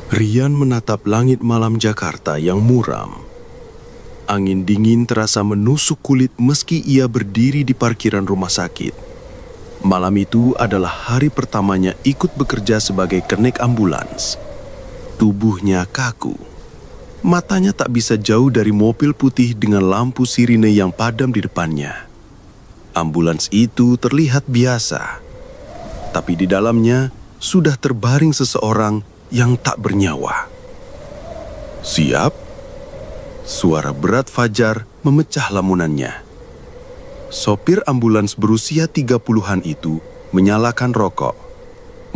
Rian menatap langit malam Jakarta yang muram. Angin dingin terasa menusuk kulit meski ia berdiri di parkiran rumah sakit. Malam itu adalah hari pertamanya ikut bekerja sebagai kenek ambulans. Tubuhnya kaku. Matanya tak bisa jauh dari mobil putih dengan lampu sirine yang padam di depannya. Ambulans itu terlihat biasa, tapi di dalamnya sudah terbaring seseorang yang tak bernyawa. "Siap?" Suara berat Fajar memecah lamunannya. Sopir ambulans berusia 30-an itu menyalakan rokok.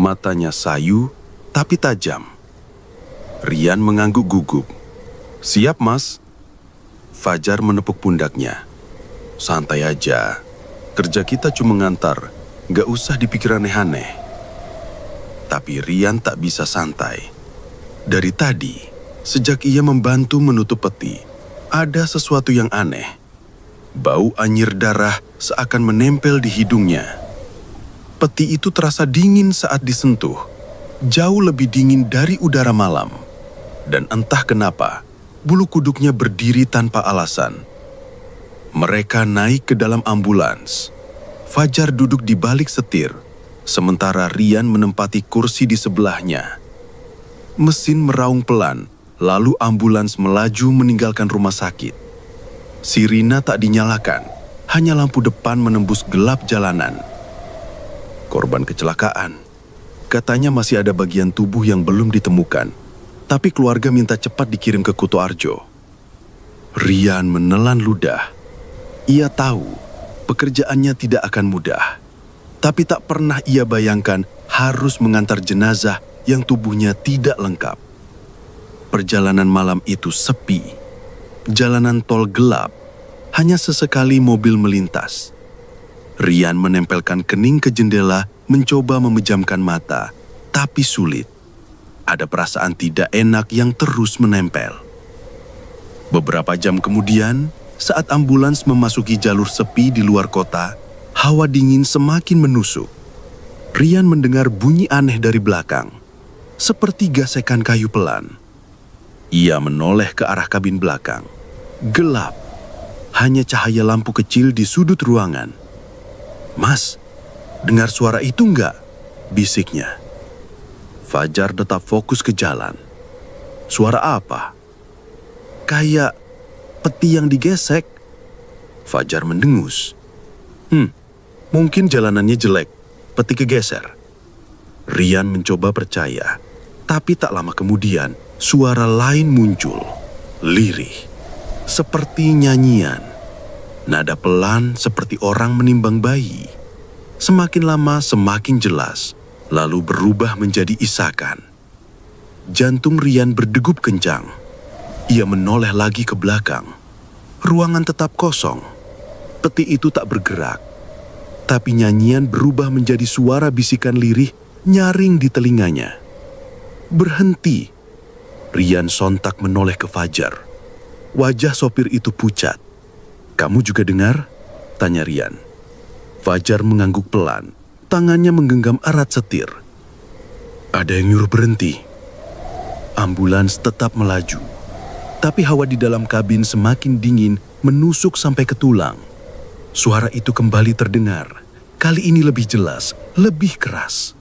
Matanya sayu tapi tajam. Rian mengangguk gugup. "Siap, Mas." Fajar menepuk pundaknya. "Santai aja. Kerja kita cuma ngantar. Gak usah dipikir aneh-aneh." Tapi Rian tak bisa santai. Dari tadi, sejak ia membantu menutup peti, ada sesuatu yang aneh. Bau anyir darah seakan menempel di hidungnya. Peti itu terasa dingin saat disentuh, jauh lebih dingin dari udara malam. Dan entah kenapa, bulu kuduknya berdiri tanpa alasan. Mereka naik ke dalam ambulans. Fajar duduk di balik setir, sementara Rian menempati kursi di sebelahnya. Mesin meraung pelan, lalu ambulans melaju meninggalkan rumah sakit. Sirina tak dinyalakan, hanya lampu depan menembus gelap jalanan. Korban kecelakaan. Katanya masih ada bagian tubuh yang belum ditemukan, tapi keluarga minta cepat dikirim ke Kuto Arjo. Rian menelan ludah. Ia tahu pekerjaannya tidak akan mudah. Tapi tak pernah ia bayangkan harus mengantar jenazah yang tubuhnya tidak lengkap. Perjalanan malam itu sepi. Jalanan tol gelap, hanya sesekali mobil melintas. Rian menempelkan kening ke jendela, mencoba memejamkan mata, tapi sulit. Ada perasaan tidak enak yang terus menempel. Beberapa jam kemudian, saat ambulans memasuki jalur sepi di luar kota, hawa dingin semakin menusuk. Rian mendengar bunyi aneh dari belakang, seperti gesekan kayu pelan. Ia menoleh ke arah kabin belakang. Gelap, hanya cahaya lampu kecil di sudut ruangan. "Mas, dengar suara itu enggak?" bisiknya. Fajar tetap fokus ke jalan. "Suara apa?" "Kayak peti yang digesek." Fajar mendengus. Mungkin jalanannya jelek, peti kegeser." Rian mencoba percaya, tapi tak lama kemudian suara lain muncul, lirih, seperti nyanyian. Nada pelan seperti orang menimbang bayi. Semakin lama semakin jelas, lalu berubah menjadi isakan. Jantung Rian berdegup kencang. Ia menoleh lagi ke belakang. Ruangan tetap kosong. Peti itu tak bergerak. Tapi nyanyian berubah menjadi suara bisikan lirih nyaring di telinganya. "Berhenti!" Rian sontak menoleh ke Fajar. Wajah sopir itu pucat. "Kamu juga dengar?" tanya Rian. Fajar mengangguk pelan, tangannya menggenggam erat setir. "Ada yang nyuruh berhenti." Ambulans tetap melaju, tapi hawa di dalam kabin semakin dingin menusuk sampai ke tulang. Suara itu kembali terdengar, kali ini lebih jelas, lebih keras.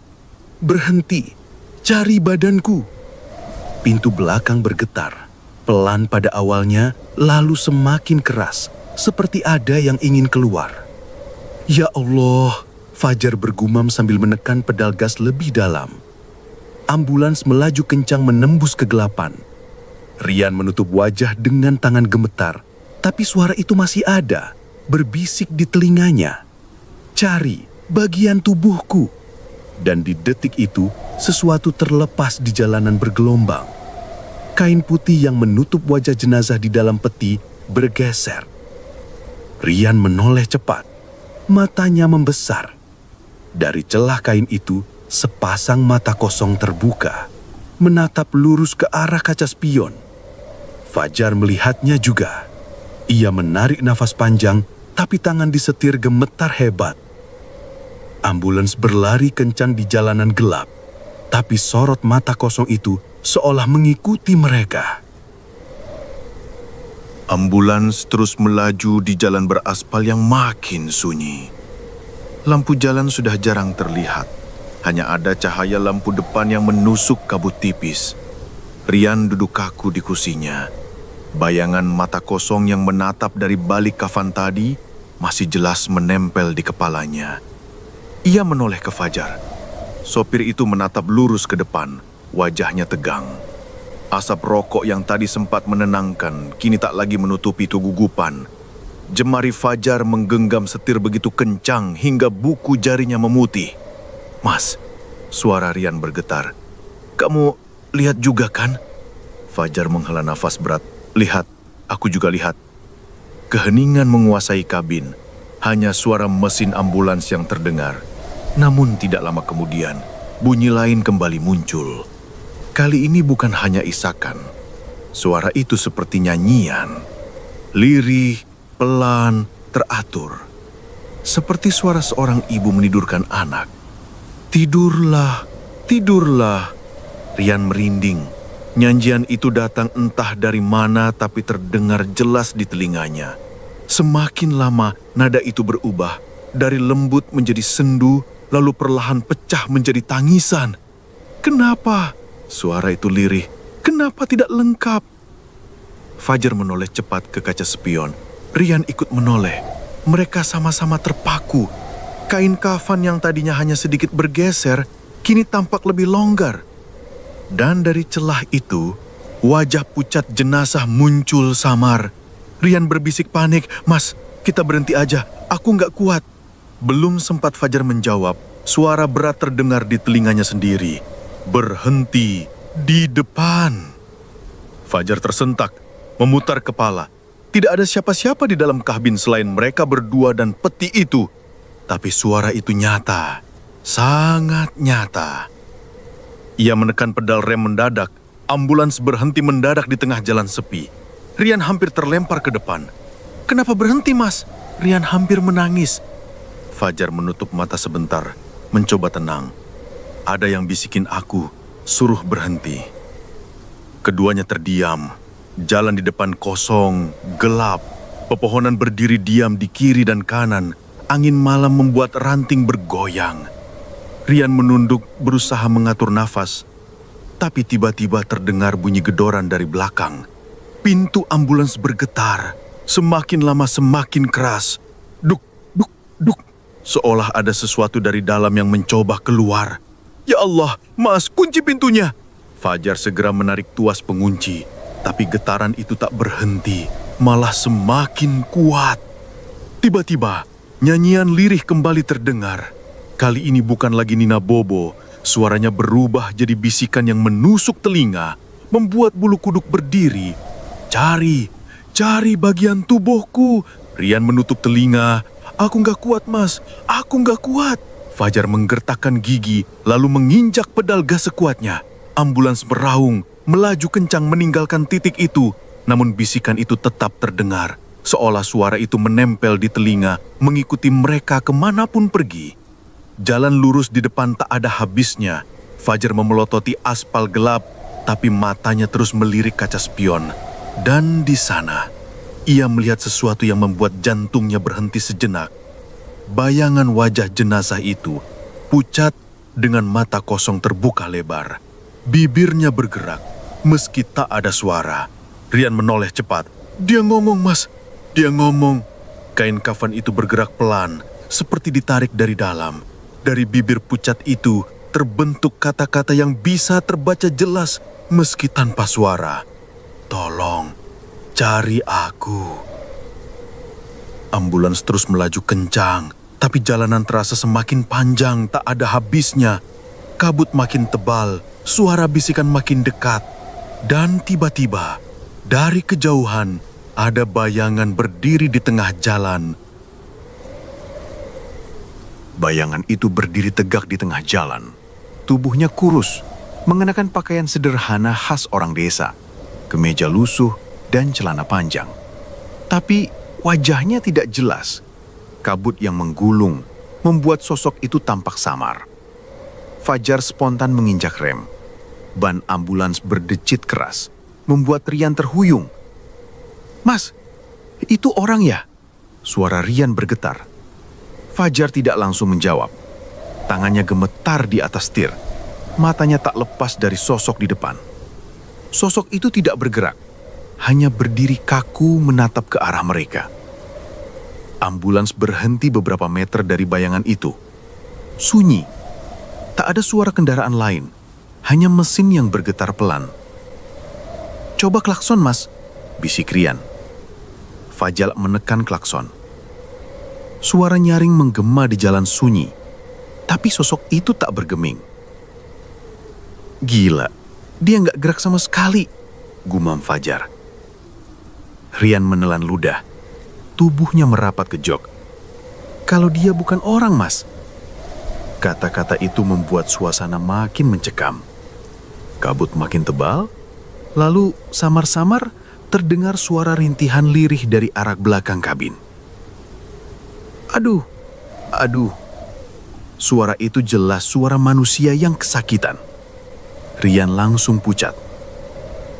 "Berhenti, cari badanku." Pintu belakang bergetar, pelan pada awalnya, lalu semakin keras, seperti ada yang ingin keluar. "Ya Allah," Fajar bergumam sambil menekan pedal gas lebih dalam. Ambulans melaju kencang menembus kegelapan. Rian menutup wajah dengan tangan gemetar, tapi suara itu masih ada, berbisik di telinganya. "Cari bagian tubuhku." Dan di detik itu, sesuatu terlepas di jalanan bergelombang. Kain putih yang menutup wajah jenazah di dalam peti bergeser. Rian menoleh cepat. Matanya membesar. Dari celah kain itu, sepasang mata kosong terbuka, menatap lurus ke arah kaca spion. Fajar melihatnya juga. Ia menarik nafas panjang, tapi tangan di setir gemetar hebat. Ambulans berlari kencang di jalanan gelap, tapi sorot mata kosong itu seolah mengikuti mereka. Ambulans terus melaju di jalan beraspal yang makin sunyi. Lampu jalan sudah jarang terlihat. Hanya ada cahaya lampu depan yang menusuk kabut tipis. Rian duduk kaku di kursinya. Bayangan mata kosong yang menatap dari balik kafan tadi masih jelas menempel di kepalanya. Ia menoleh ke Fajar. Sopir itu menatap lurus ke depan, wajahnya tegang. Asap rokok yang tadi sempat menenangkan, kini tak lagi menutupi kegugupan. Jemari Fajar menggenggam setir begitu kencang hingga buku jarinya memutih. "Mas," suara Rian bergetar. "Kamu lihat juga kan?" Fajar menghela nafas berat. "Lihat, aku juga lihat." Keheningan menguasai kabin. Hanya suara mesin ambulans yang terdengar. Namun tidak lama kemudian, bunyi lain kembali muncul. Kali ini bukan hanya isakan. Suara itu seperti nyanyian. Lirih, pelan, teratur. Seperti suara seorang ibu menidurkan anak. "Tidurlah, tidurlah." Rian merinding. Nyanyian itu datang entah dari mana tapi terdengar jelas di telinganya. Semakin lama nada itu berubah. Dari lembut menjadi sendu, lalu perlahan pecah menjadi tangisan. "Kenapa?" Suara itu lirih. "Kenapa tidak lengkap?" Fajar menoleh cepat ke kaca spion. Rian ikut menoleh. Mereka sama-sama terpaku. Kain kafan yang tadinya hanya sedikit bergeser, kini tampak lebih longgar. Dan dari celah itu, wajah pucat jenazah muncul samar. Rian berbisik panik, "Mas, kita berhenti aja. Aku nggak kuat." Belum sempat Fajar menjawab, suara berat terdengar di telinganya sendiri. "Berhenti di depan." Fajar tersentak, memutar kepala. Tidak ada siapa-siapa di dalam kabin selain mereka berdua dan peti itu. Tapi suara itu nyata, sangat nyata. Ia menekan pedal rem mendadak. Ambulans berhenti mendadak di tengah jalan sepi. Rian hampir terlempar ke depan. "Kenapa berhenti, Mas?" Rian hampir menangis. Fajar menutup mata sebentar, mencoba tenang. "Ada yang bisikin aku, suruh berhenti." Keduanya terdiam. Jalan di depan kosong, gelap. Pepohonan berdiri diam di kiri dan kanan. Angin malam membuat ranting bergoyang. Rian menunduk berusaha mengatur nafas. Tapi tiba-tiba terdengar bunyi gedoran dari belakang. Pintu ambulans bergetar. Semakin lama semakin keras. Duk, duk, duk. Seolah ada sesuatu dari dalam yang mencoba keluar. "Ya Allah, Mas, kunci pintunya!" Fajar segera menarik tuas pengunci. Tapi getaran itu tak berhenti, malah semakin kuat. Tiba-tiba, nyanyian lirih kembali terdengar. Kali ini bukan lagi Nina Bobo. Suaranya berubah jadi bisikan yang menusuk telinga, membuat bulu kuduk berdiri. "Cari, cari bagian tubuhku." Rian menutup telinga. "Aku nggak kuat, Mas. Aku nggak kuat." Fajar menggertakkan gigi, lalu menginjak pedal gas sekuatnya. Ambulans meraung, melaju kencang meninggalkan titik itu. Namun bisikan itu tetap terdengar, seolah suara itu menempel di telinga, mengikuti mereka kemanapun pergi. Jalan lurus di depan tak ada habisnya. Fajar memelototi aspal gelap, tapi matanya terus melirik kaca spion. Dan di sana, ia melihat sesuatu yang membuat jantungnya berhenti sejenak. Bayangan wajah jenazah itu, pucat dengan mata kosong terbuka lebar. Bibirnya bergerak, meski tak ada suara. Rian menoleh cepat. "Dia ngomong, Mas. Dia ngomong." Kain kafan itu bergerak pelan, seperti ditarik dari dalam. Dari bibir pucat itu terbentuk kata-kata yang bisa terbaca jelas meski tanpa suara. "Tolong, cari aku." Ambulans terus melaju kencang, tapi jalanan terasa semakin panjang, tak ada habisnya. Kabut makin tebal, suara bisikan makin dekat. Dan tiba-tiba, dari kejauhan, ada bayangan berdiri di tengah jalan. Bayangan itu berdiri tegak di tengah jalan. Tubuhnya kurus, mengenakan pakaian sederhana khas orang desa, kemeja lusuh dan celana panjang. Tapi wajahnya tidak jelas. Kabut yang menggulung membuat sosok itu tampak samar. Fajar spontan menginjak rem. Ban ambulans berdecit keras, membuat Rian terhuyung. "Mas, itu orang ya?" Suara Rian bergetar. Fajar tidak langsung menjawab. Tangannya gemetar di atas setir. Matanya tak lepas dari sosok di depan. Sosok itu tidak bergerak, hanya berdiri kaku menatap ke arah mereka. Ambulans berhenti beberapa meter dari bayangan itu. Sunyi. Tak ada suara kendaraan lain, hanya mesin yang bergetar pelan. "Coba klakson, Mas," bisik Rian. Fajar menekan klakson. Suara nyaring menggema di jalan sunyi, tapi sosok itu tak bergeming. "Gila, dia nggak gerak sama sekali," gumam Fajar. Rian menelan ludah. Tubuhnya merapat ke jok. "Kalau dia bukan orang, Mas." Kata-kata itu membuat suasana makin mencekam. Kabut makin tebal, lalu samar-samar terdengar suara rintihan lirih dari arah belakang kabin. Aduh. Suara itu jelas suara manusia yang kesakitan. Rian langsung pucat.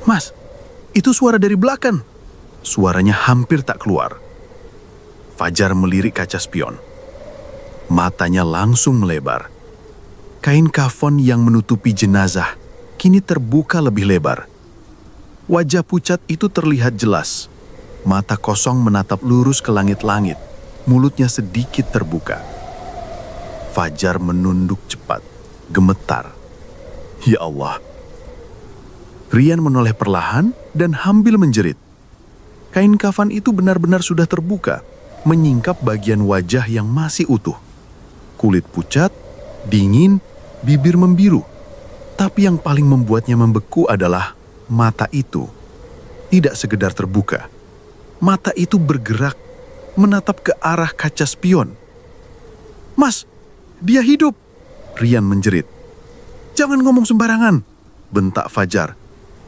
"Mas, itu suara dari belakang." Suaranya hampir tak keluar. Fajar melirik kaca spion. Matanya langsung melebar. Kain kafan yang menutupi jenazah kini terbuka lebih lebar. Wajah pucat itu terlihat jelas. Mata kosong menatap lurus ke langit-langit. Mulutnya sedikit terbuka. Fajar menunduk cepat, gemetar. Ya Allah. Rian menoleh perlahan dan hambil menjerit. Kain kafan itu benar-benar sudah terbuka, menyingkap bagian wajah yang masih utuh. Kulit pucat, dingin, bibir membiru. Tapi yang paling membuatnya membeku adalah mata itu. Tidak sekedar terbuka. Mata itu bergerak, menatap ke arah kaca spion. "Mas, dia hidup!" Rian menjerit. "Jangan ngomong sembarangan!" bentak Fajar,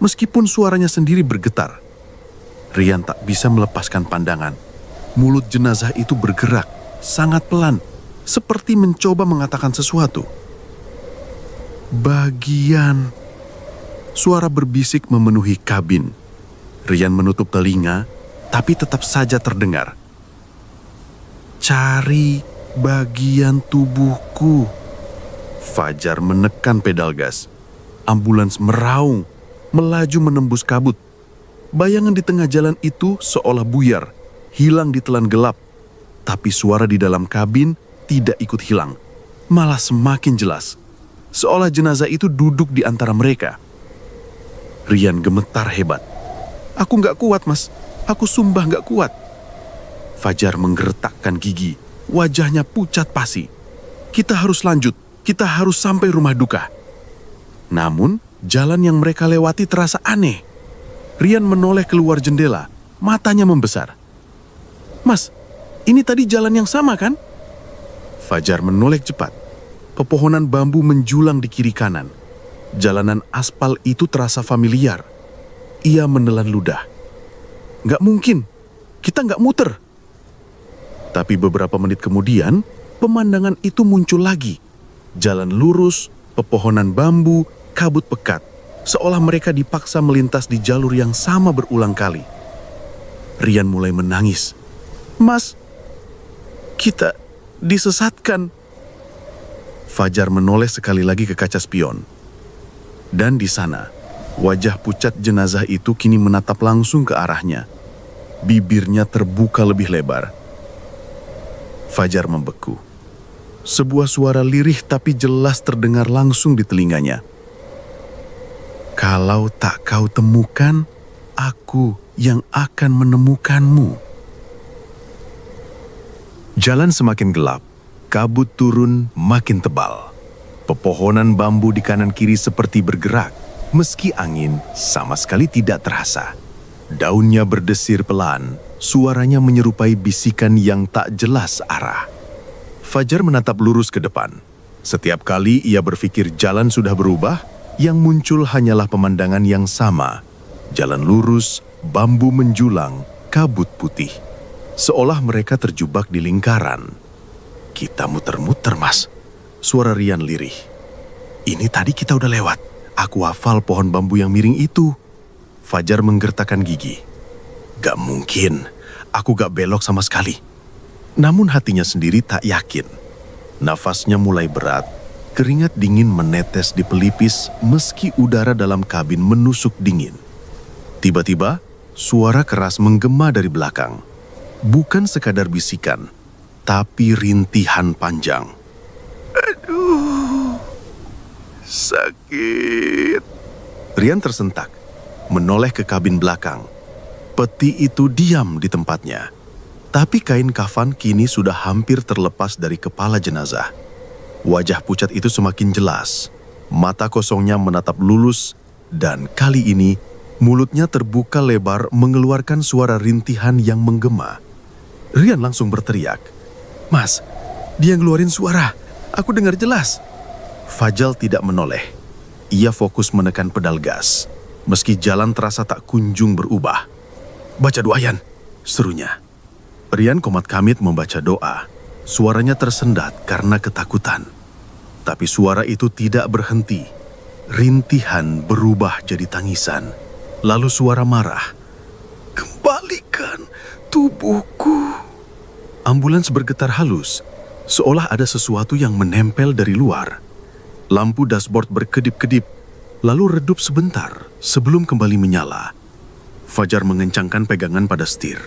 meskipun suaranya sendiri bergetar. Rian tak bisa melepaskan pandangan. Mulut jenazah itu bergerak, sangat pelan, seperti mencoba mengatakan sesuatu. "Bagian..." Suara berbisik memenuhi kabin. Rian menutup telinga, tapi tetap saja terdengar. "Cari bagian tubuhku." Fajar menekan pedal gas. Ambulans meraung, melaju menembus kabut. Bayangan di tengah jalan itu seolah buyar, hilang ditelan gelap. Tapi suara di dalam kabin tidak ikut hilang, malah semakin jelas. Seolah jenazah itu duduk di antara mereka. Rian gemetar hebat. "Aku nggak kuat, Mas. Aku sumpah nggak kuat." Fajar menggertakkan gigi. Wajahnya pucat pasi. "Kita harus lanjut. Kita harus sampai rumah duka." Namun, jalan yang mereka lewati terasa aneh. Rian menoleh keluar jendela. Matanya membesar. "Mas, ini tadi jalan yang sama kan?" Fajar menoleh cepat. Pepohonan bambu menjulang di kiri kanan. Jalanan aspal itu terasa familiar. Ia menelan ludah. "Nggak mungkin, kita nggak muter." Tapi beberapa menit kemudian, pemandangan itu muncul lagi. Jalan lurus, pepohonan bambu, kabut pekat. Seolah mereka dipaksa melintas di jalur yang sama berulang kali. Rian mulai menangis. "Mas, kita disesatkan." Fajar menoleh sekali lagi ke kaca spion. Dan di sana, wajah pucat jenazah itu kini menatap langsung ke arahnya. Bibirnya terbuka lebih lebar. Fajar membeku. Sebuah suara lirih tapi jelas terdengar langsung di telinganya. "Kalau tak kau temukan, aku yang akan menemukanmu." Jalan semakin gelap, kabut turun makin tebal. Pepohonan bambu di kanan kiri seperti bergerak, meski angin sama sekali tidak terasa. Daunnya berdesir pelan, suaranya menyerupai bisikan yang tak jelas arah. Fajar menatap lurus ke depan. Setiap kali ia berpikir jalan sudah berubah, yang muncul hanyalah pemandangan yang sama. Jalan lurus, bambu menjulang, kabut putih. Seolah mereka terjebak di lingkaran. "Kita muter-muter, Mas." Suara Rian lirih. "Ini tadi kita udah lewat. Aku hafal pohon bambu yang miring itu. Fajar menggertakkan gigi. Gak mungkin, aku gak belok sama sekali. Namun hatinya sendiri tak yakin. Nafasnya mulai berat, keringat dingin menetes di pelipis meski udara dalam kabin menusuk dingin. Tiba-tiba, suara keras menggema dari belakang. Bukan sekadar bisikan, tapi rintihan panjang. Aduh, sakit. Rian tersentak, menoleh ke kabin belakang. Peti itu diam di tempatnya. Tapi kain kafan kini sudah hampir terlepas dari kepala jenazah. Wajah pucat itu semakin jelas. Mata kosongnya menatap lulus, dan kali ini mulutnya terbuka lebar mengeluarkan suara rintihan yang menggema. Rian langsung berteriak, "Mas, dia ngeluarin suara. Aku dengar jelas." Fajal tidak menoleh. Ia fokus menekan pedal gas, meski jalan terasa tak kunjung berubah. "Baca doa, Yan," serunya. Rian komat kamit membaca doa. Suaranya tersendat karena ketakutan. Tapi suara itu tidak berhenti. Rintihan berubah jadi tangisan. Lalu suara marah. "Kembalikan tubuhku." Ambulans bergetar halus, seolah ada sesuatu yang menempel dari luar. Lampu dashboard berkedip-kedip, lalu redup sebentar sebelum kembali menyala. Fajar mengencangkan pegangan pada setir.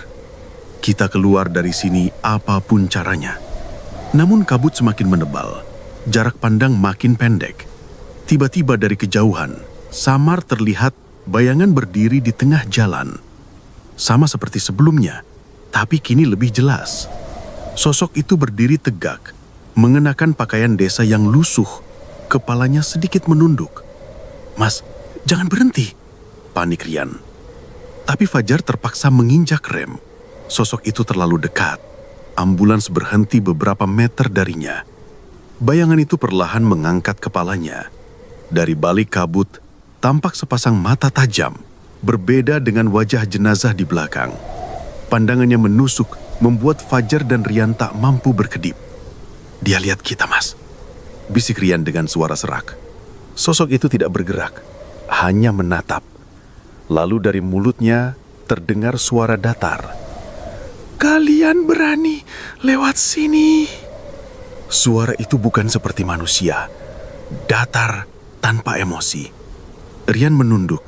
Kita keluar dari sini apapun caranya. Namun kabut semakin menebal, jarak pandang makin pendek. Tiba-tiba dari kejauhan, samar terlihat bayangan berdiri di tengah jalan. Sama seperti sebelumnya, tapi kini lebih jelas. Sosok itu berdiri tegak, mengenakan pakaian desa yang lusuh, kepalanya sedikit menunduk. "Mas, jangan berhenti," panik Rian. Tapi Fajar terpaksa menginjak rem. Sosok itu terlalu dekat. Ambulans berhenti beberapa meter darinya. Bayangan itu perlahan mengangkat kepalanya. Dari balik kabut, tampak sepasang mata tajam, berbeda dengan wajah jenazah di belakang. Pandangannya menusuk, membuat Fajar dan Rian tak mampu berkedip. "Dia lihat kita, Mas," bisik Rian dengan suara serak. Sosok itu tidak bergerak, hanya menatap. Lalu dari mulutnya terdengar suara datar. "Kalian berani lewat sini?" Suara itu bukan seperti manusia, datar tanpa emosi. Rian menunduk,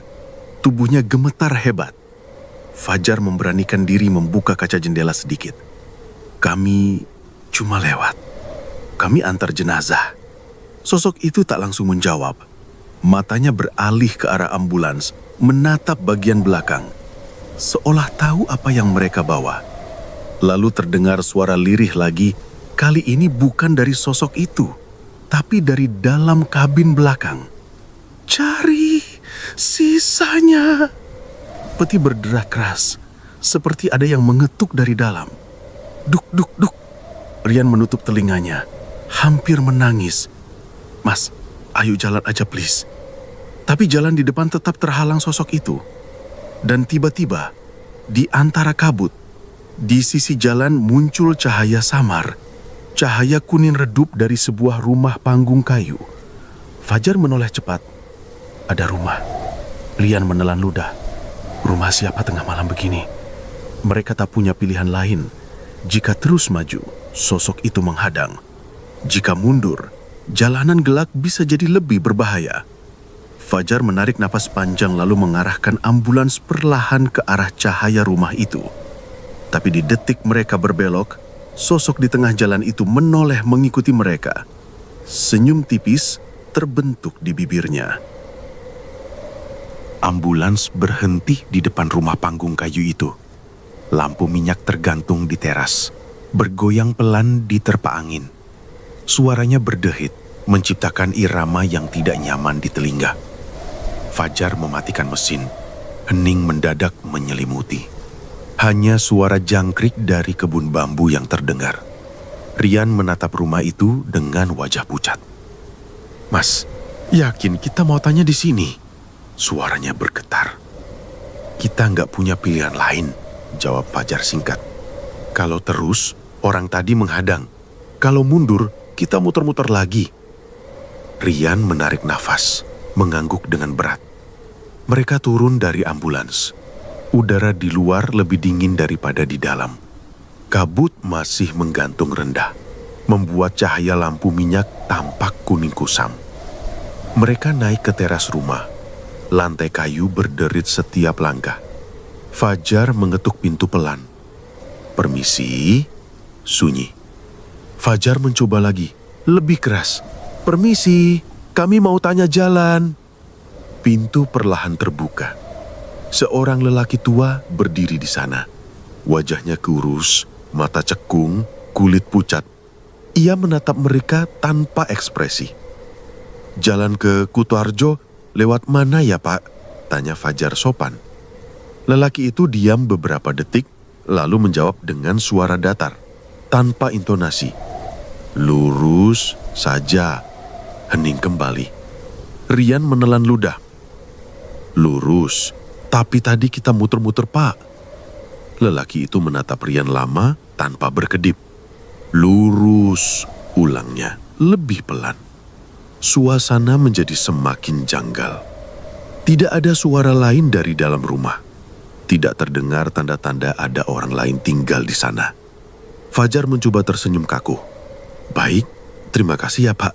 tubuhnya gemetar hebat. Fajar memberanikan diri membuka kaca jendela sedikit. "Kami cuma lewat. Kami antar jenazah." Sosok itu tak langsung menjawab. Matanya beralih ke arah ambulans, menatap bagian belakang, seolah tahu apa yang mereka bawa. Lalu terdengar suara lirih lagi, kali ini bukan dari sosok itu, tapi dari dalam kabin belakang. "Cari sisanya." Peti berderak keras, seperti ada yang mengetuk dari dalam. "Duk, duk, duk." Rian menutup telinganya, hampir menangis. "Mas, ayo jalan aja please." Tapi jalan di depan tetap terhalang sosok itu. Dan tiba-tiba, di antara kabut, di sisi jalan muncul cahaya samar. Cahaya kuning redup dari sebuah rumah panggung kayu. Fajar menoleh cepat. Ada rumah. Rian menelan ludah. Rumah siapa tengah malam begini? Mereka tak punya pilihan lain. Jika terus maju, sosok itu menghadang. Jika mundur, jalanan gelap bisa jadi lebih berbahaya. Fajar menarik napas panjang lalu mengarahkan ambulans perlahan ke arah cahaya rumah itu. Tapi di detik mereka berbelok, sosok di tengah jalan itu menoleh mengikuti mereka. Senyum tipis terbentuk di bibirnya. Ambulans berhenti di depan rumah panggung kayu itu. Lampu minyak tergantung di teras, bergoyang pelan diterpa angin. Suaranya berdehit, menciptakan irama yang tidak nyaman di telinga. Fajar mematikan mesin, hening mendadak menyelimuti. Hanya suara jangkrik dari kebun bambu yang terdengar. Rian menatap rumah itu dengan wajah pucat. "Mas, yakin kita mau tanya di sini?" Suaranya bergetar. "Kita nggak punya pilihan lain," jawab Fajar singkat. "Kalau terus, orang tadi menghadang. Kalau mundur, kita muter-muter lagi." Rian menarik nafas, mengangguk dengan berat. Mereka turun dari ambulans. Udara di luar lebih dingin daripada di dalam. Kabut masih menggantung rendah, membuat cahaya lampu minyak tampak kuning kusam. Mereka naik ke teras rumah. Lantai kayu berderit setiap langkah. Fajar mengetuk pintu pelan. "Permisi." Sunyi. Fajar mencoba lagi, lebih keras. "Permisi, kami mau tanya jalan." Pintu perlahan terbuka. Seorang lelaki tua berdiri di sana. Wajahnya kurus, mata cekung, kulit pucat. Ia menatap mereka tanpa ekspresi. "Jalan ke Kutoarjo lewat mana ya, Pak?" tanya Fajar sopan. Lelaki itu diam beberapa detik, lalu menjawab dengan suara datar, tanpa intonasi. "Lurus saja." Hening kembali. Rian menelan ludah. "Lurus, tapi tadi kita muter-muter, Pak." Lelaki itu menatap Rian lama tanpa berkedip. "Lurus," ulangnya, lebih pelan. Suasana menjadi semakin janggal. Tidak ada suara lain dari dalam rumah. Tidak terdengar tanda-tanda ada orang lain tinggal di sana. Fajar mencoba tersenyum kaku. "Baik, terima kasih ya, Pak."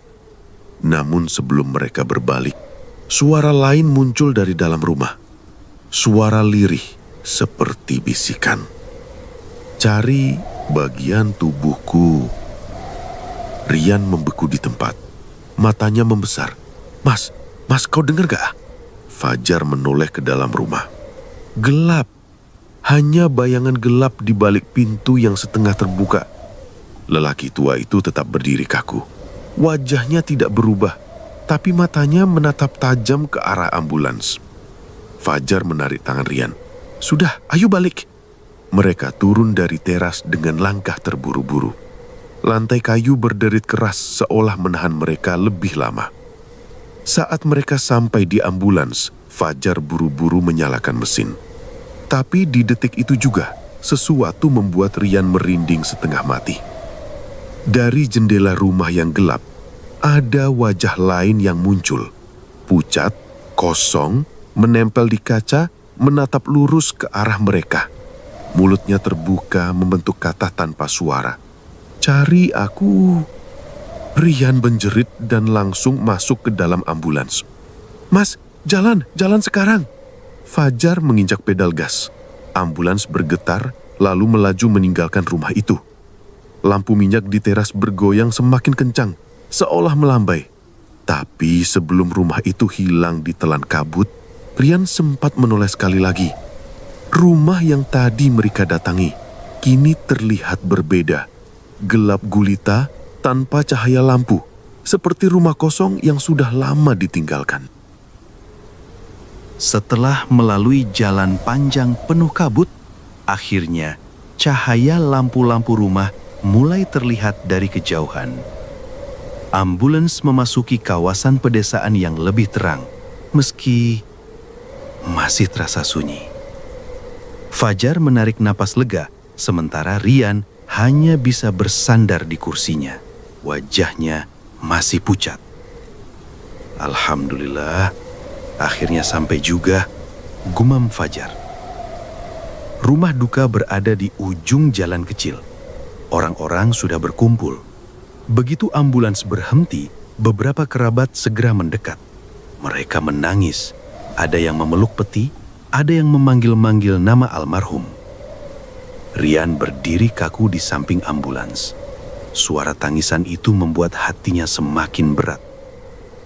Namun sebelum mereka berbalik, suara lain muncul dari dalam rumah. Suara lirih seperti bisikan. "Cari bagian tubuhku." Rian membeku di tempat. Matanya membesar. Mas, kau dengar gak?" Fajar menoleh ke dalam rumah. Gelap. Hanya bayangan gelap di balik pintu yang setengah terbuka. Lelaki tua itu tetap berdiri kaku. Wajahnya tidak berubah, tapi matanya menatap tajam ke arah ambulans. Fajar menarik tangan Rian. "Sudah, ayo balik." Mereka turun dari teras dengan langkah terburu-buru. Lantai kayu berderit keras seolah menahan mereka lebih lama. Saat mereka sampai di ambulans, Fajar buru-buru menyalakan mesin. Tapi di detik itu juga, sesuatu membuat Rian merinding setengah mati. Dari jendela rumah yang gelap, ada wajah lain yang muncul. Pucat, kosong, menempel di kaca, menatap lurus ke arah mereka. Mulutnya terbuka membentuk kata tanpa suara. "Cari aku." Rian menjerit dan langsung masuk ke dalam ambulans. "Mas, jalan sekarang." Fajar menginjak pedal gas. Ambulans bergetar lalu melaju meninggalkan rumah itu. Lampu minyak di teras bergoyang semakin kencang, seolah melambai. Tapi sebelum rumah itu hilang ditelan kabut, Rian sempat menoleh sekali lagi. Rumah yang tadi mereka datangi kini terlihat berbeda. Gelap gulita tanpa cahaya lampu, seperti rumah kosong yang sudah lama ditinggalkan. Setelah melalui jalan panjang penuh kabut, akhirnya cahaya lampu-lampu rumah mulai terlihat dari kejauhan. Ambulans memasuki kawasan pedesaan yang lebih terang, meski masih terasa sunyi. Fajar menarik napas lega, sementara Rian hanya bisa bersandar di kursinya. Wajahnya masih pucat. "Alhamdulillah, akhirnya sampai juga," gumam Fajar. Rumah duka berada di ujung jalan kecil. Orang-orang sudah berkumpul. Begitu ambulans berhenti, beberapa kerabat segera mendekat. Mereka menangis. Ada yang memeluk peti, ada yang memanggil-manggil nama almarhum. Rian berdiri kaku di samping ambulans. Suara tangisan itu membuat hatinya semakin berat.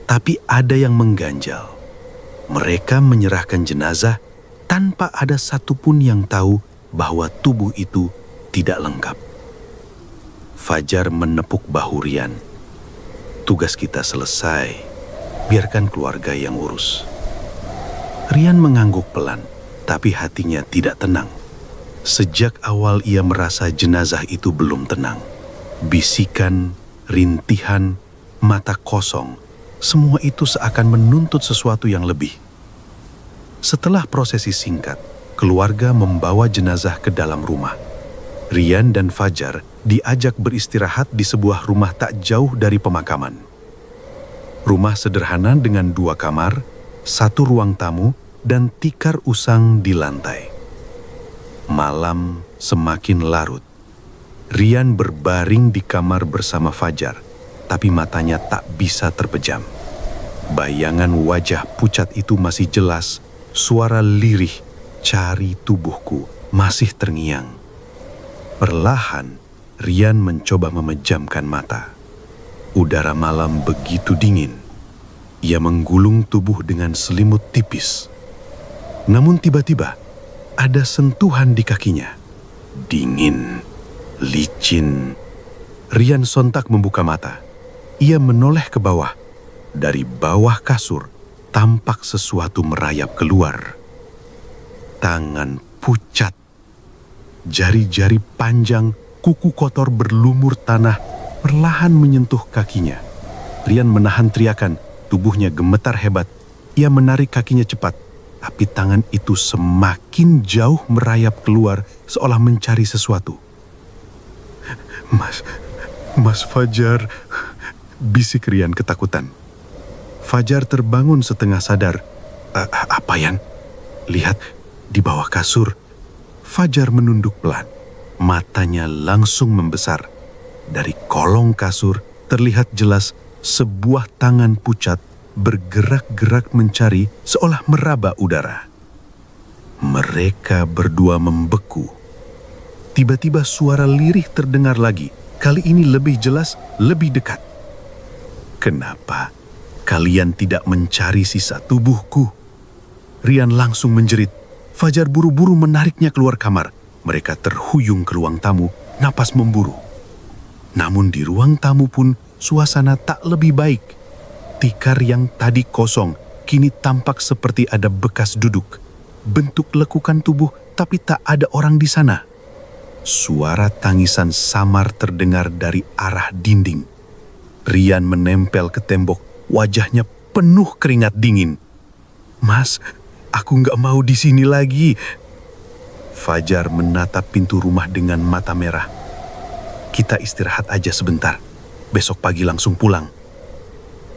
Tapi ada yang mengganjal. Mereka menyerahkan jenazah tanpa ada satupun yang tahu bahwa tubuh itu tidak lengkap. Fajar menepuk bahu Rian. "Tugas kita selesai, biarkan keluarga yang urus." Rian mengangguk pelan, tapi hatinya tidak tenang. Sejak awal ia merasa jenazah itu belum tenang. Bisikan, rintihan, mata kosong, semua itu seakan menuntut sesuatu yang lebih. Setelah prosesi singkat, keluarga membawa jenazah ke dalam rumah. Rian dan Fajar diajak beristirahat di sebuah rumah tak jauh dari pemakaman. Rumah sederhana dengan 2 kamar, 1 ruang tamu, dan tikar usang di lantai. Malam semakin larut. Rian berbaring di kamar bersama Fajar, tapi matanya tak bisa terpejam. Bayangan wajah pucat itu masih jelas, suara lirih, "Cari tubuhku," masih terngiang. Perlahan, Rian mencoba memejamkan mata. Udara malam begitu dingin. Ia menggulung tubuh dengan selimut tipis. Namun tiba-tiba, ada sentuhan di kakinya. Dingin, licin. Rian sontak membuka mata. Ia menoleh ke bawah. Dari bawah kasur, tampak sesuatu merayap keluar. Tangan pucat. Jari-jari panjang, kuku kotor berlumur tanah, perlahan menyentuh kakinya. Rian menahan teriakan, tubuhnya gemetar hebat. Ia menarik kakinya cepat, tapi tangan itu semakin jauh merayap keluar seolah mencari sesuatu. Mas Fajar," bisik Rian ketakutan. Fajar terbangun setengah sadar. Apa Yan? Lihat, di bawah kasur." Fajar menunduk pelan. Matanya langsung membesar. Dari kolong kasur terlihat jelas sebuah tangan pucat bergerak-gerak mencari seolah meraba udara. Mereka berdua membeku. Tiba-tiba suara lirih terdengar lagi. Kali ini lebih jelas, lebih dekat. "Kenapa kalian tidak mencari sisa tubuhku?" Rian langsung menjerit. Fajar buru-buru menariknya keluar kamar. Mereka terhuyung ke ruang tamu, napas memburu. Namun di ruang tamu pun suasana tak lebih baik. Tikar yang tadi kosong kini tampak seperti ada bekas duduk. Bentuk lekukan tubuh tapi tak ada orang di sana. Suara tangisan samar terdengar dari arah dinding. Rian menempel ke tembok, wajahnya penuh keringat dingin. "Mas, aku nggak mau di sini lagi." Fajar menatap pintu rumah dengan mata merah. "Kita istirahat aja sebentar, besok pagi langsung pulang."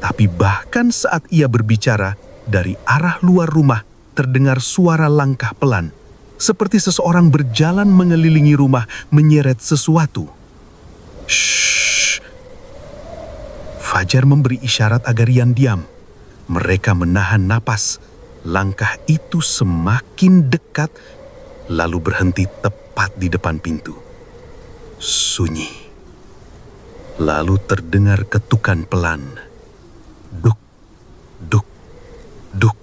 Tapi bahkan saat ia berbicara, dari arah luar rumah terdengar suara langkah pelan, seperti seseorang berjalan mengelilingi rumah menyeret sesuatu. "Shh!" Fajar memberi isyarat agar Rian diam. Mereka menahan napas. Langkah itu semakin dekat, lalu berhenti tepat di depan pintu. Sunyi. Lalu terdengar ketukan pelan. Duk, duk, duk.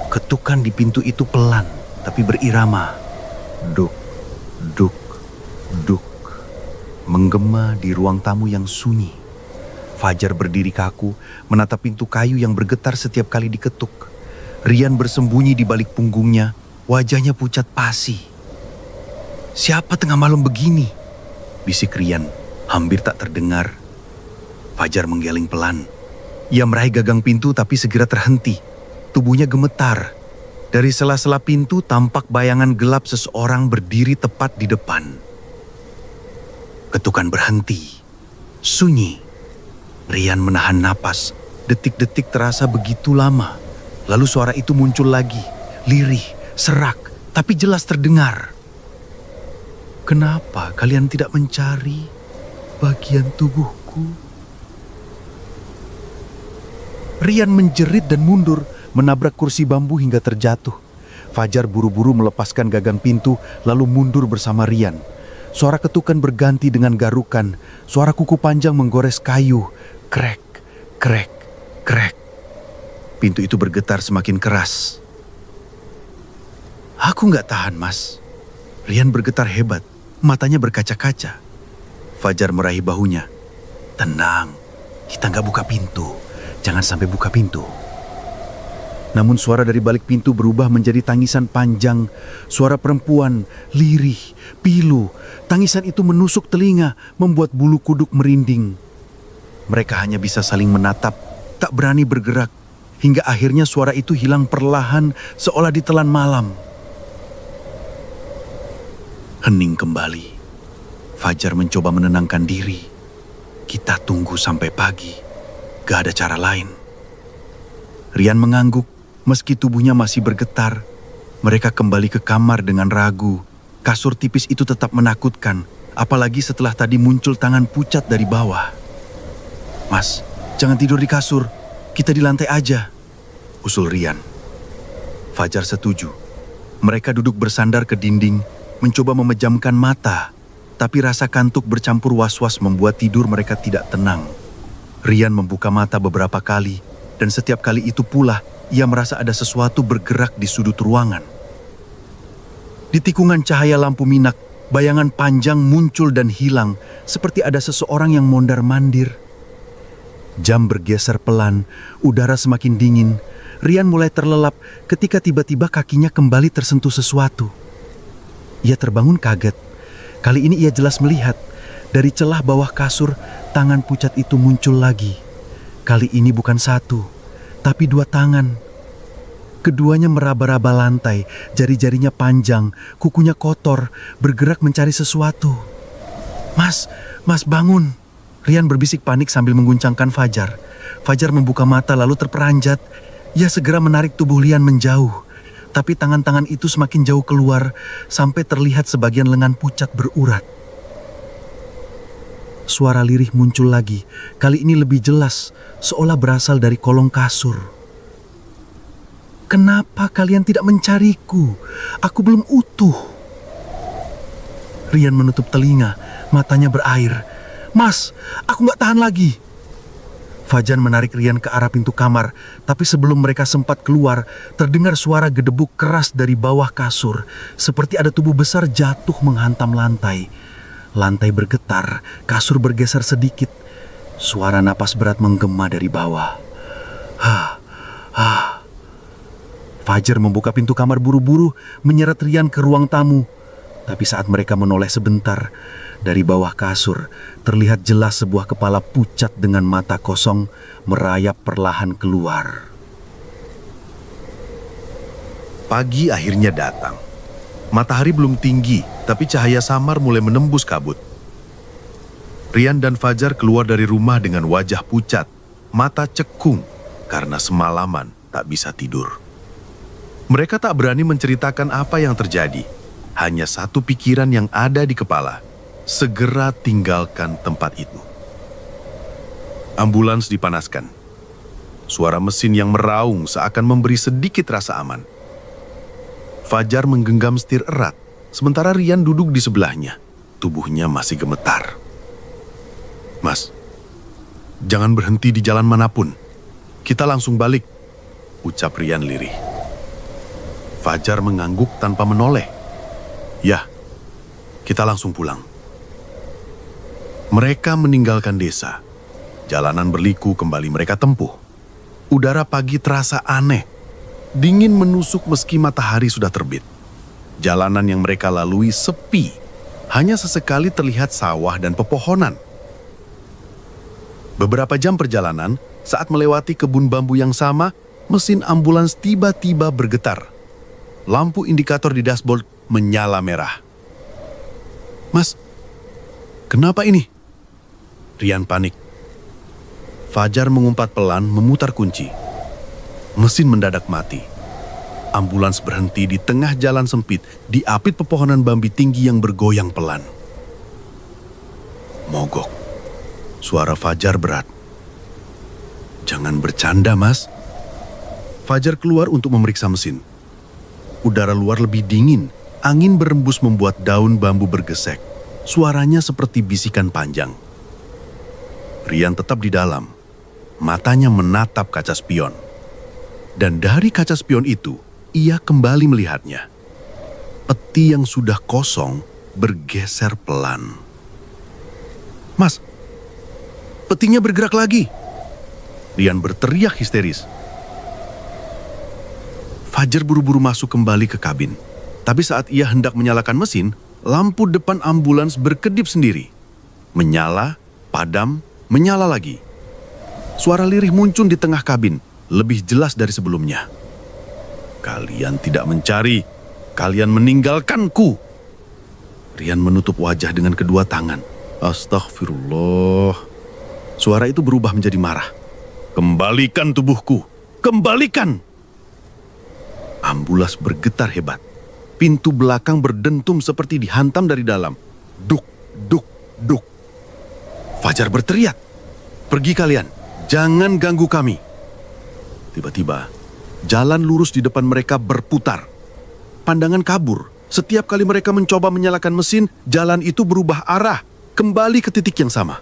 Ketukan di pintu itu pelan, tapi berirama. Duk, duk, duk. Menggema di ruang tamu yang sunyi. Fajar berdiri kaku, menatap pintu kayu yang bergetar setiap kali diketuk. Rian bersembunyi di balik punggungnya, wajahnya pucat pasi. "Siapa tengah malam begini?" bisik Rian, hampir tak terdengar. Fajar menggeleng pelan. Ia meraih gagang pintu tapi segera terhenti. Tubuhnya gemetar. Dari sela-sela pintu tampak bayangan gelap seseorang berdiri tepat di depan. Ketukan berhenti. Sunyi. Rian menahan napas. Detik-detik terasa begitu lama. Lalu suara itu muncul lagi. Lirih, serak, tapi jelas terdengar. "Kenapa kalian tidak mencari bagian tubuhku?" Rian menjerit dan mundur, menabrak kursi bambu hingga terjatuh. Fajar buru-buru melepaskan gagang pintu, lalu mundur bersama Rian. Suara ketukan berganti dengan garukan. Suara kuku panjang menggores kayu. Krek, krek, krek. Pintu itu bergetar semakin keras. "Aku nggak tahan, Mas." Rian bergetar hebat, matanya berkaca-kaca. Fajar meraih bahunya. "Tenang, kita nggak buka pintu. Jangan sampai buka pintu." Namun suara dari balik pintu berubah menjadi tangisan panjang. Suara perempuan, lirih, pilu. Tangisan itu menusuk telinga, membuat bulu kuduk merinding. Mereka hanya bisa saling menatap, tak berani bergerak. Hingga akhirnya suara itu hilang perlahan, seolah ditelan malam. Hening kembali. Fajar mencoba menenangkan diri. Kita tunggu sampai pagi. Gak ada cara lain. Rian mengangguk meski tubuhnya masih bergetar. Mereka kembali ke kamar dengan ragu. Kasur tipis itu tetap menakutkan, apalagi setelah tadi muncul tangan pucat dari bawah. "Mas, jangan tidur di kasur. Kita di lantai aja," usul Rian. Fajar setuju. Mereka duduk bersandar ke dinding, mencoba memejamkan mata. Tapi rasa kantuk bercampur was-was membuat tidur mereka tidak tenang. Rian membuka mata beberapa kali, dan setiap kali itu pula ia merasa ada sesuatu bergerak di sudut ruangan. Di tikungan cahaya lampu minak, bayangan panjang muncul dan hilang, seperti ada seseorang yang mondar-mandir. Jam bergeser pelan, udara semakin dingin. Rian mulai terlelap ketika tiba-tiba kakinya kembali tersentuh sesuatu. Ia terbangun kaget. Kali ini ia jelas melihat, dari celah bawah kasur, tangan pucat itu muncul lagi. Kali ini bukan satu, tapi dua tangan. Keduanya meraba-raba lantai, jari-jarinya panjang, kukunya kotor, bergerak mencari sesuatu. Mas bangun!" Rian berbisik panik sambil mengguncangkan Fajar. Fajar membuka mata lalu terperanjat. Ia segera menarik tubuh Rian menjauh. Tapi tangan-tangan itu semakin jauh keluar, sampai terlihat sebagian lengan pucat berurat. Suara lirih muncul lagi, kali ini lebih jelas, seolah berasal dari kolong kasur. "Kenapa kalian tidak mencariku? Aku belum utuh." Rian menutup telinga, matanya berair. "Mas, aku gak tahan lagi." Fajar menarik Rian ke arah pintu kamar, tapi sebelum mereka sempat keluar, terdengar suara gedebuk keras dari bawah kasur, seperti ada tubuh besar jatuh menghantam lantai. Lantai bergetar, kasur bergeser sedikit. Suara napas berat menggema dari bawah. Fajar membuka pintu kamar buru-buru, menyeret Rian ke ruang tamu. Tapi saat mereka menoleh sebentar, dari bawah kasur terlihat jelas sebuah kepala pucat dengan mata kosong merayap perlahan keluar. Pagi akhirnya datang. Matahari belum tinggi, tapi cahaya samar mulai menembus kabut. Rian dan Fajar keluar dari rumah dengan wajah pucat, mata cekung karena semalaman tak bisa tidur. Mereka tak berani menceritakan apa yang terjadi. Hanya satu pikiran yang ada di kepala, segera tinggalkan tempat itu. Ambulans dipanaskan. Suara mesin yang meraung seakan memberi sedikit rasa aman. Fajar menggenggam setir erat, sementara Rian duduk di sebelahnya. Tubuhnya masih gemetar. "Mas, jangan berhenti di jalan manapun. Kita langsung balik," ucap Rian lirih. Fajar mengangguk tanpa menoleh. "Ya, kita langsung pulang." Mereka meninggalkan desa. Jalanan berliku kembali mereka tempuh. Udara pagi terasa aneh. Dingin menusuk meski matahari sudah terbit. Jalanan yang mereka lalui sepi. Hanya sesekali terlihat sawah dan pepohonan. Beberapa jam perjalanan, saat melewati kebun bambu yang sama, mesin ambulans tiba-tiba bergetar. Lampu indikator di dashboard menyala merah. "Mas, kenapa ini?" Rian panik. Fajar mengumpat pelan memutar kunci. Mesin mendadak mati. Ambulans berhenti di tengah jalan sempit, diapit pepohonan bambi tinggi yang bergoyang pelan. "Mogok." Suara Fajar berat. "Jangan bercanda, Mas." Fajar keluar untuk memeriksa mesin. Udara luar lebih dingin. Angin berembus membuat daun bambu bergesek. Suaranya seperti bisikan panjang. Rian tetap di dalam. Matanya menatap kaca spion. Dan dari kaca spion itu, ia kembali melihatnya. Peti yang sudah kosong bergeser pelan. "Mas, petinya bergerak lagi!" Rian berteriak histeris. Fajar buru-buru masuk kembali ke kabin. Tapi saat ia hendak menyalakan mesin, lampu depan ambulans berkedip sendiri. Menyala, padam, menyala lagi. Suara lirih muncul di tengah kabin, lebih jelas dari sebelumnya. "Kalian tidak mencari, kalian meninggalkanku." Rian menutup wajah dengan kedua tangan. "Astagfirullah." Suara itu berubah menjadi marah. "Kembalikan tubuhku! Kembalikan!" Ambulans bergetar hebat. Pintu belakang berdentum seperti dihantam dari dalam. Duk, duk, duk. Fajar berteriak, "Pergi kalian, jangan ganggu kami." Tiba-tiba, jalan lurus di depan mereka berputar. Pandangan kabur. Setiap kali mereka mencoba menyalakan mesin, jalan itu berubah arah, kembali ke titik yang sama.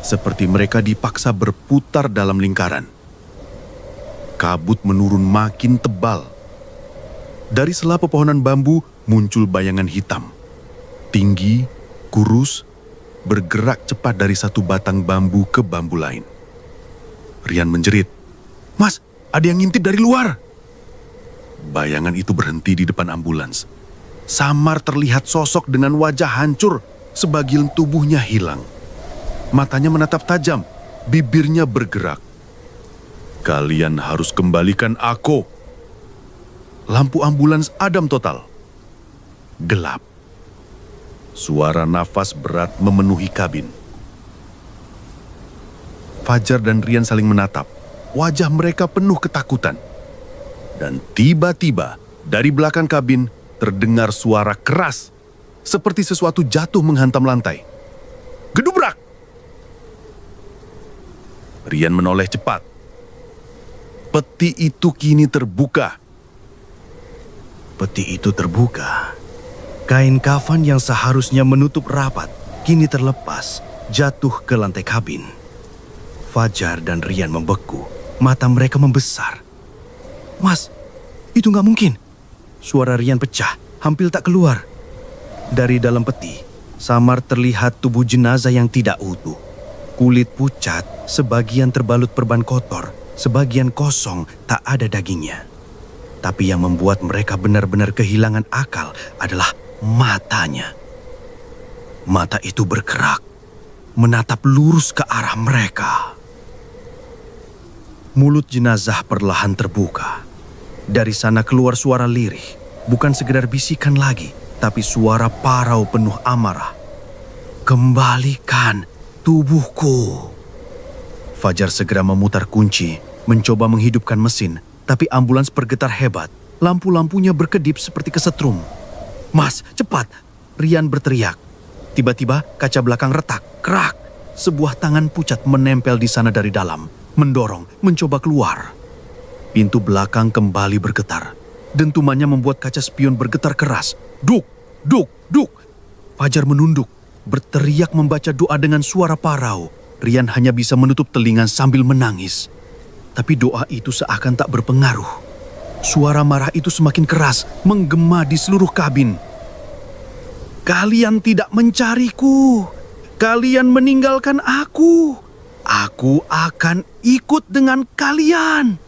Seperti mereka dipaksa berputar dalam lingkaran. Kabut menurun makin tebal. Dari sela pepohonan bambu muncul bayangan hitam. Tinggi, kurus, bergerak cepat dari satu batang bambu ke bambu lain. Rian menjerit, "Mas, ada yang ngintip dari luar!" Bayangan itu berhenti di depan ambulans. Samar terlihat sosok dengan wajah hancur, sebagian tubuhnya hilang. Matanya menatap tajam, bibirnya bergerak. "Kalian harus kembalikan aku." Lampu ambulans padam total. Gelap. Suara nafas berat memenuhi kabin. Fajar dan Rian saling menatap. Wajah mereka penuh ketakutan. Dan tiba-tiba, dari belakang kabin terdengar suara keras, seperti sesuatu jatuh menghantam lantai. Gedubrak! Rian menoleh cepat. Peti itu kini terbuka. Peti itu terbuka. Kain kafan yang seharusnya menutup rapat, kini terlepas, jatuh ke lantai kabin. Fajar dan Rian membeku, mata mereka membesar. "Mas, itu nggak mungkin." Suara Rian pecah, hampir tak keluar. Dari dalam peti, samar terlihat tubuh jenazah yang tidak utuh. Kulit pucat, sebagian terbalut perban kotor, sebagian kosong, tak ada dagingnya. Tapi yang membuat mereka benar-benar kehilangan akal adalah matanya. Mata itu bergerak, menatap lurus ke arah mereka. Mulut jenazah perlahan terbuka. Dari sana keluar suara lirih, bukan sekedar bisikan lagi, tapi suara parau penuh amarah. "Kembalikan tubuhku." Fajar segera memutar kunci, mencoba menghidupkan mesin, tapi ambulans bergetar hebat. Lampu-lampunya berkedip seperti kesetrum. "Mas, cepat!" Rian berteriak. Tiba-tiba kaca belakang retak, krak. Sebuah tangan pucat menempel di sana dari dalam, mendorong, mencoba keluar. Pintu belakang kembali bergetar. Dentumannya membuat kaca spion bergetar keras. Duk, duk, duk. Fajar menunduk, berteriak membaca doa dengan suara parau. Rian hanya bisa menutup telinga sambil menangis. Tapi doa itu seakan tak berpengaruh. Suara marah itu semakin keras, menggema di seluruh kabin. "Kalian tidak mencariku. Kalian meninggalkan aku. Aku akan ikut dengan kalian."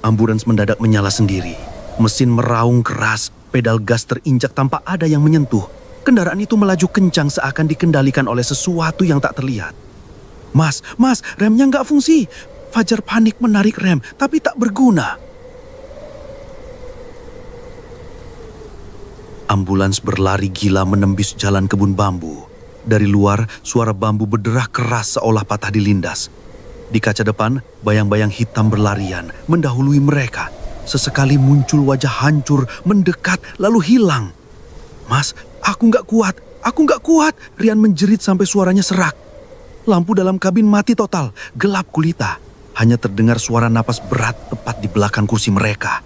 Ambulans mendadak menyala sendiri. Mesin meraung keras, pedal gas terinjak tanpa ada yang menyentuh. Kendaraan itu melaju kencang seakan dikendalikan oleh sesuatu yang tak terlihat. Mas, remnya nggak fungsi." Fajar panik menarik rem, tapi tak berguna. Ambulans berlari gila menembus jalan kebun bambu. Dari luar, suara bambu berderah keras seolah patah dilindas. Di kaca depan, bayang-bayang hitam berlarian, mendahului mereka. Sesekali muncul wajah hancur, mendekat, lalu hilang. "Mas, aku nggak kuat. Rian menjerit sampai suaranya serak. Lampu dalam kabin mati total, gelap gulita. Hanya terdengar suara napas berat tepat di belakang kursi mereka.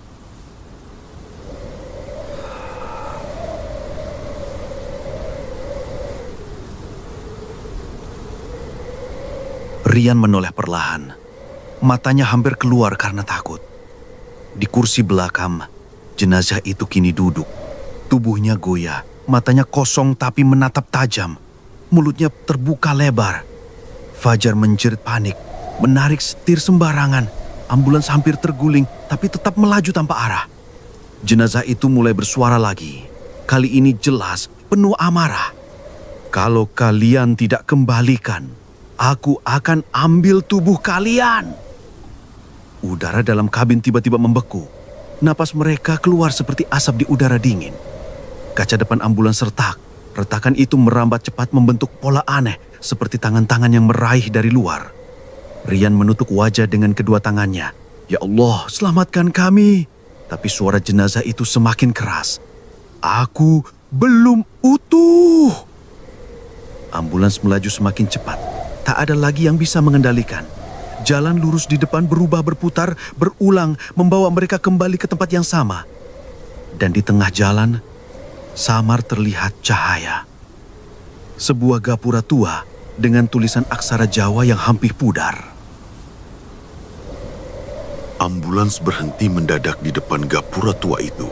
Rian menoleh perlahan. Matanya hampir keluar karena takut. Di kursi belakang, jenazah itu kini duduk. Tubuhnya goyah, matanya kosong tapi menatap tajam. Mulutnya terbuka lebar. Fajar menjerit panik, menarik setir sembarangan. Ambulans hampir terguling, tapi tetap melaju tanpa arah. Jenazah itu mulai bersuara lagi. Kali ini jelas, penuh amarah. "Kalau kalian tidak kembalikan, aku akan ambil tubuh kalian." Udara dalam kabin tiba-tiba membeku. Napas mereka keluar seperti asap di udara dingin. Kaca depan ambulans retak. Retakan itu merambat cepat membentuk pola aneh seperti tangan-tangan yang meraih dari luar. Rian menutup wajah dengan kedua tangannya. Ya Allah, selamatkan kami. Tapi suara jenazah itu semakin keras. Aku belum utuh. Ambulans melaju semakin cepat. Tak ada lagi yang bisa mengendalikan. Jalan lurus di depan berubah berputar, berulang, membawa mereka kembali ke tempat yang sama. Dan di tengah jalan, samar terlihat cahaya. Sebuah gapura tua dengan tulisan aksara Jawa yang hampir pudar. Ambulans berhenti mendadak di depan gapura tua itu.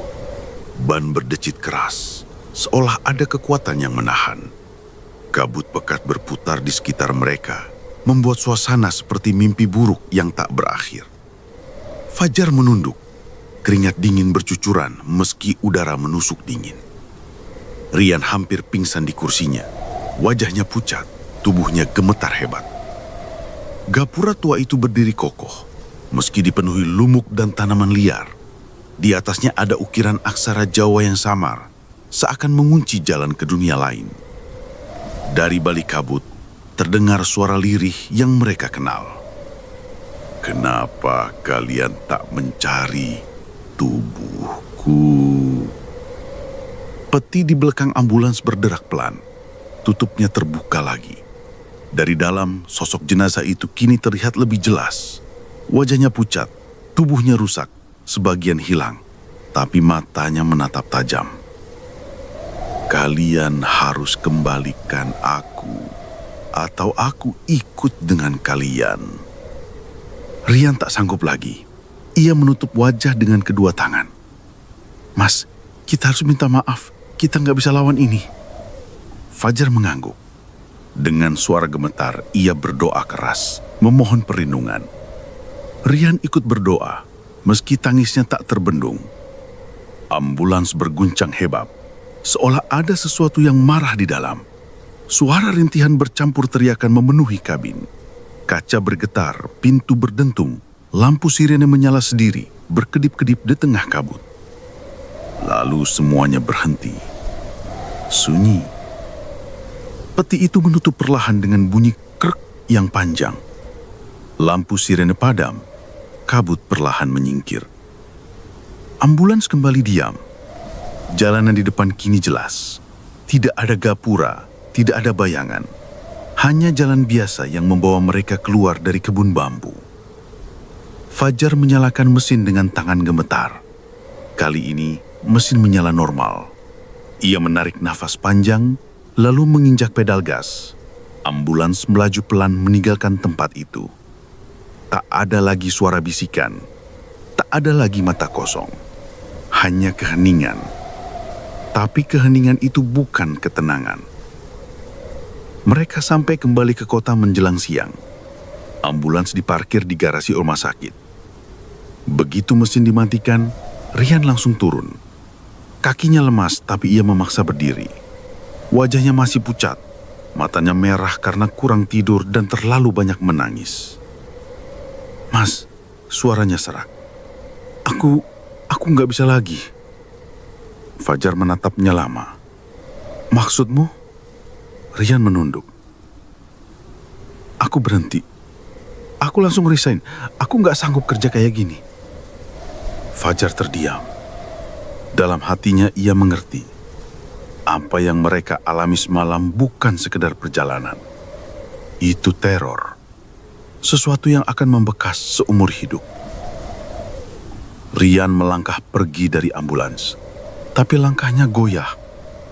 Ban berdecit keras, seolah ada kekuatan yang menahan. Kabut pekat berputar di sekitar mereka, membuat suasana seperti mimpi buruk yang tak berakhir. Fajar menunduk, keringat dingin bercucuran meski udara menusuk dingin. Rian hampir pingsan di kursinya, wajahnya pucat, tubuhnya gemetar hebat. Gapura tua itu berdiri kokoh, meski dipenuhi lumuk dan tanaman liar. Di atasnya ada ukiran aksara Jawa yang samar, seakan mengunci jalan ke dunia lain. Dari balik kabut, terdengar suara lirih yang mereka kenal. Kenapa kalian tak mencari tubuhku? Peti di belakang ambulans berderak pelan. Tutupnya terbuka lagi. Dari dalam, sosok jenazah itu kini terlihat lebih jelas. Wajahnya pucat, tubuhnya rusak, sebagian hilang, tapi matanya menatap tajam. Kalian harus kembalikan aku, atau aku ikut dengan kalian. Rian tak sanggup lagi. Ia menutup wajah dengan kedua tangan. Mas, kita harus minta maaf. Kita nggak bisa lawan ini. Fajar mengangguk. Dengan suara gemetar, ia berdoa keras, memohon perlindungan. Rian ikut berdoa, meski tangisnya tak terbendung. Ambulans berguncang hebat, seolah ada sesuatu yang marah di dalam. Suara rintihan bercampur teriakan memenuhi kabin. Kaca bergetar, pintu berdentung, lampu sirene menyala sendiri, berkedip-kedip di tengah kabut. Lalu semuanya berhenti. Sunyi. Peti itu menutup perlahan dengan bunyi krek yang panjang. Lampu sirene padam, kabut perlahan menyingkir. Ambulans kembali diam. Jalanan di depan kini jelas. Tidak ada gapura, tidak ada bayangan. Hanya jalan biasa yang membawa mereka keluar dari kebun bambu. Fajar menyalakan mesin dengan tangan gemetar. Kali ini mesin menyala normal. Ia menarik nafas panjang, lalu menginjak pedal gas. Ambulans melaju pelan meninggalkan tempat itu. Tak ada lagi suara bisikan. Tak ada lagi mata kosong. Hanya keheningan. Tapi keheningan itu bukan ketenangan. Mereka sampai kembali ke kota menjelang siang. Ambulans diparkir di garasi rumah sakit. Begitu mesin dimatikan, Rian langsung turun. Kakinya lemas, tapi ia memaksa berdiri. Wajahnya masih pucat, matanya merah karena kurang tidur dan terlalu banyak menangis. Mas, suaranya serak. Aku nggak bisa lagi. Fajar menatapnya lama. Maksudmu? Rian menunduk. Aku berhenti. Aku langsung resign. Aku nggak sanggup kerja kayak gini. Fajar terdiam. Dalam hatinya ia mengerti. Apa yang mereka alami semalam bukan sekedar perjalanan. Itu teror. Sesuatu yang akan membekas seumur hidup. Rian melangkah pergi dari ambulans. Tapi langkahnya goyah.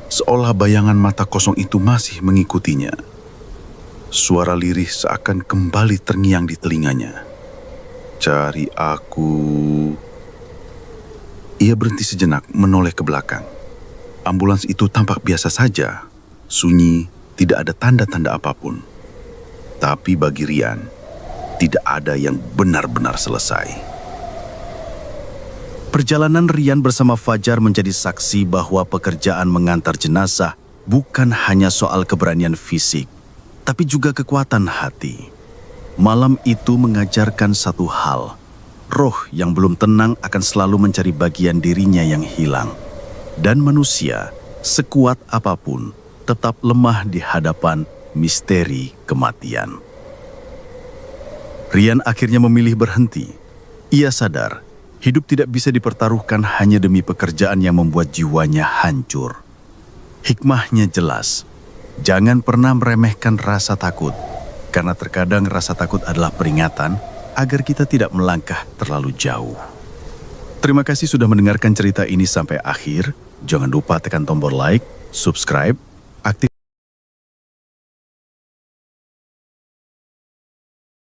Seolah bayangan mata kosong itu masih mengikutinya. Suara lirih seakan kembali terngiang di telinganya. Cari aku. Ia berhenti sejenak menoleh ke belakang. Ambulans itu tampak biasa saja. Sunyi, tidak ada tanda-tanda apapun. Tapi bagi Rian, tidak ada yang benar-benar selesai. Perjalanan Rian bersama Fajar menjadi saksi bahwa pekerjaan mengantar jenazah bukan hanya soal keberanian fisik, tapi juga kekuatan hati. Malam itu mengajarkan satu hal. Roh yang belum tenang akan selalu mencari bagian dirinya yang hilang. Dan manusia, sekuat apapun, tetap lemah di hadapan misteri kematian. Rian akhirnya memilih berhenti. Ia sadar, hidup tidak bisa dipertaruhkan hanya demi pekerjaan yang membuat jiwanya hancur. Hikmahnya jelas, jangan pernah meremehkan rasa takut, karena terkadang rasa takut adalah peringatan agar kita tidak melangkah terlalu jauh. Terima kasih sudah mendengarkan cerita ini sampai akhir. Jangan lupa tekan tombol like, subscribe,